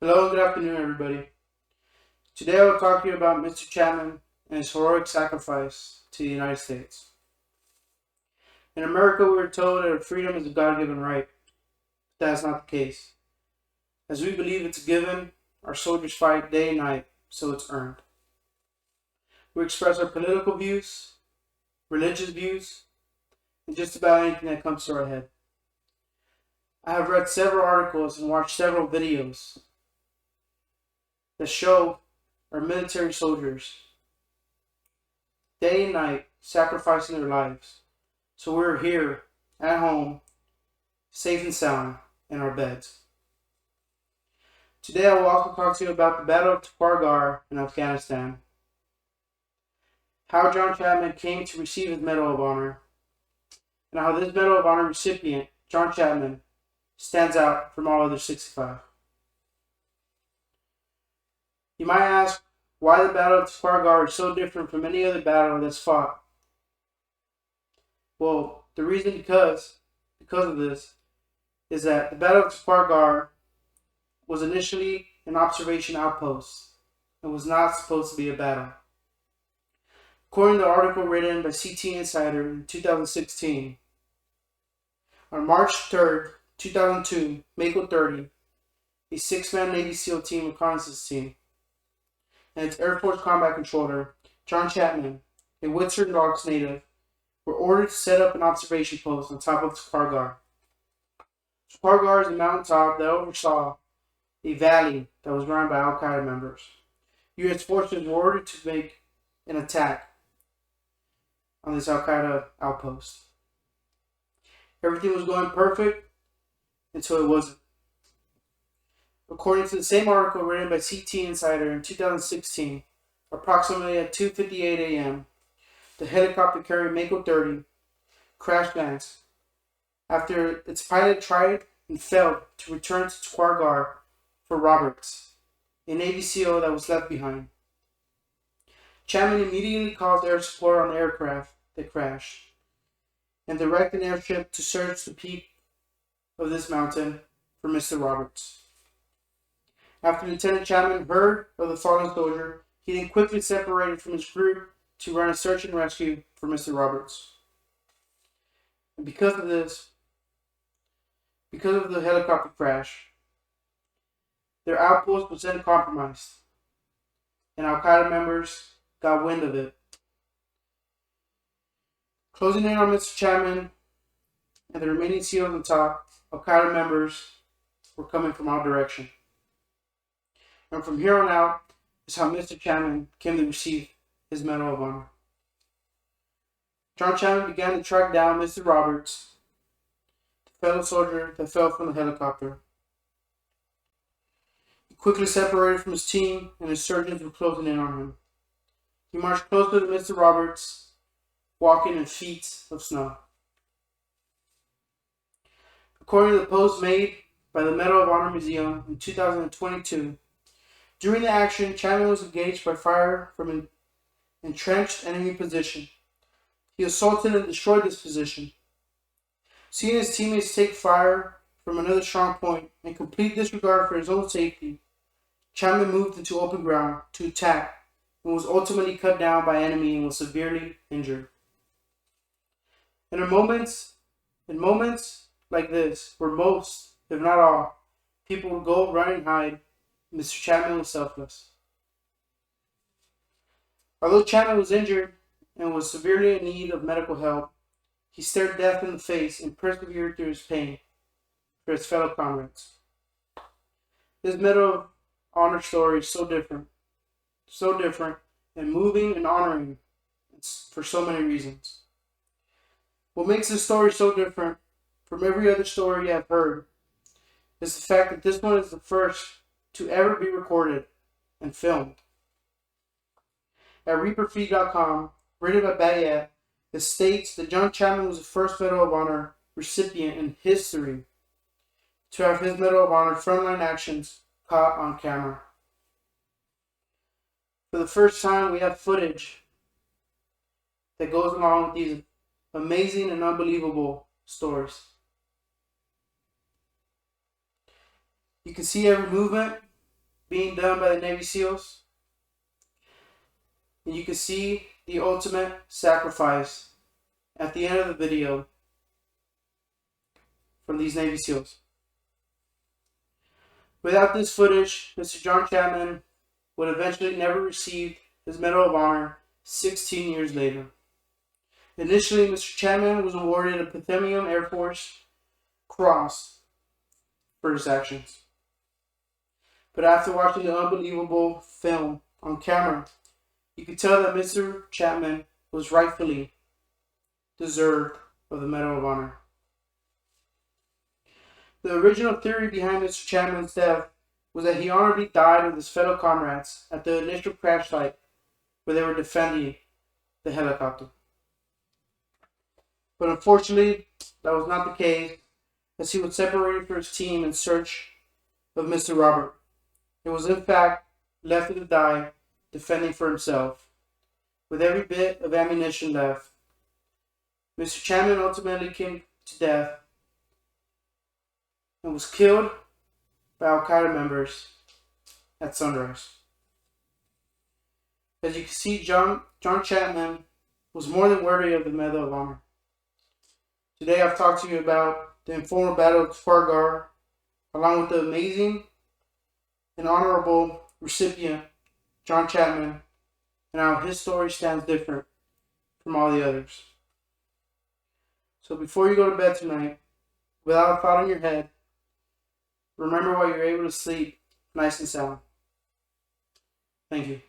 Hello and good afternoon, everybody. Today I will talk to you about Mr. Chapman and his heroic sacrifice to the United States. In America, we are told that freedom is a God-given right. But that is not the case. As we believe it's a given, our soldiers fight day and night, so it's earned. We express our political views, religious views, and just about anything that comes to our head. I have read several articles and watched several videos that show our military soldiers day and night sacrificing their lives. So we're here at home, safe and sound in our beds. Today I will also talk to you about the Battle of Trafalgar in Afghanistan, how John Chapman came to receive his Medal of Honor, and how this Medal of Honor recipient, John Chapman, stands out from all other 65. You might ask why the Battle of Trafalgar is so different from any other battle that's fought. Well, the reason because of this is that the Battle of Trafalgar was initially an observation outpost and was not supposed to be a battle. According to the article written by CT Insider in 2016, on March 3rd, 2002, Mako 30, a six-man Navy SEAL team reconnaissance team, and its Air Force combat controller, John Chapman, a Windsor Docks native, were ordered to set up an observation post on top of Trafalgar. Trafalgar is a mountaintop that oversaw a valley that was run by Al Qaeda members. U.S. forces were ordered to make an attack on this Al Qaeda outpost. Everything was going perfect until it wasn't. According to the same article written by CT Insider in 2016, approximately at 2:58 a.m., the helicopter carrying Mako 30 crash lands after its pilot tried and failed to return to Trafalgar for Roberts, a Navy SEAL that was left behind. Chapman immediately called air support on the aircraft that crashed and directed an airship to search the peak of this mountain for Mr. Roberts. After Lieutenant Chapman heard of the fallen soldier, he then quickly separated from his group to run a search and rescue for Mr. Roberts. And because of the helicopter crash, their outpost was then compromised, and Al Qaeda members got wind of it. Closing in on Mr. Chapman and the remaining SEALs on top, Al Qaeda members were coming from all directions. And from here on out is how Mr. Chapman came to receive his Medal of Honor. John Chapman began to track down Mr. Roberts, the fellow soldier that fell from the helicopter. He quickly separated from his team, and his surgeons were closing in on him. He marched closer to Mr. Roberts, walking in feet of snow. According to the post made by the Medal of Honor Museum in 2022, during the action, Chapman was engaged by fire from an entrenched enemy position. He assaulted and destroyed this position. Seeing his teammates take fire from another strong point and complete disregard for his own safety, Chapman moved into open ground to attack and was ultimately cut down by enemy and was severely injured. And in moments like this, where most, if not all, people would go run and hide, Mr. Chapman was selfless. Although Chapman was injured and was severely in need of medical help, he stared death in the face and persevered through his pain for his fellow comrades. This Medal of Honor story is so different, and moving and honoring for so many reasons. What makes this story so different from every other story you have heard is the fact that this one is the first to ever be recorded and filmed. At ReaperFeed.com, written by Bayat, it states that John Chapman was the first Medal of Honor recipient in history to have his Medal of Honor frontline actions caught on camera. For the first time, we have footage that goes along with these amazing and unbelievable stories. You can see every movement being done by the Navy SEALs. And you can see the ultimate sacrifice at the end of the video from these Navy SEALs. Without this footage, Mr. John Chapman would eventually never receive his Medal of Honor 16 years later. Initially, Mr. Chapman was awarded a Platinum Air Force Cross for his actions. But after watching the unbelievable film on camera, you could tell that Mr. Chapman was rightfully deserved of the Medal of Honor. The original theory behind Mr. Chapman's death was that he honorably died with his fellow comrades at the initial crash site where they were defending the helicopter. But unfortunately, that was not the case, as he was separated from his team in search of Mr. Robert. He was in fact left to die defending for himself. With every bit of ammunition left, Mr. Chapman ultimately came to death and was killed by Al-Qaeda members at sunrise. As you can see, John Chapman was more than worthy of the Medal of Honor. Today I've talked to you about the informal battle of Trafalgar, along with the amazing and honorable recipient, John Chapman, and how his story stands different from all the others. So before you go to bed tonight, without a thought in your head, remember why you're able to sleep nice and sound. Thank you.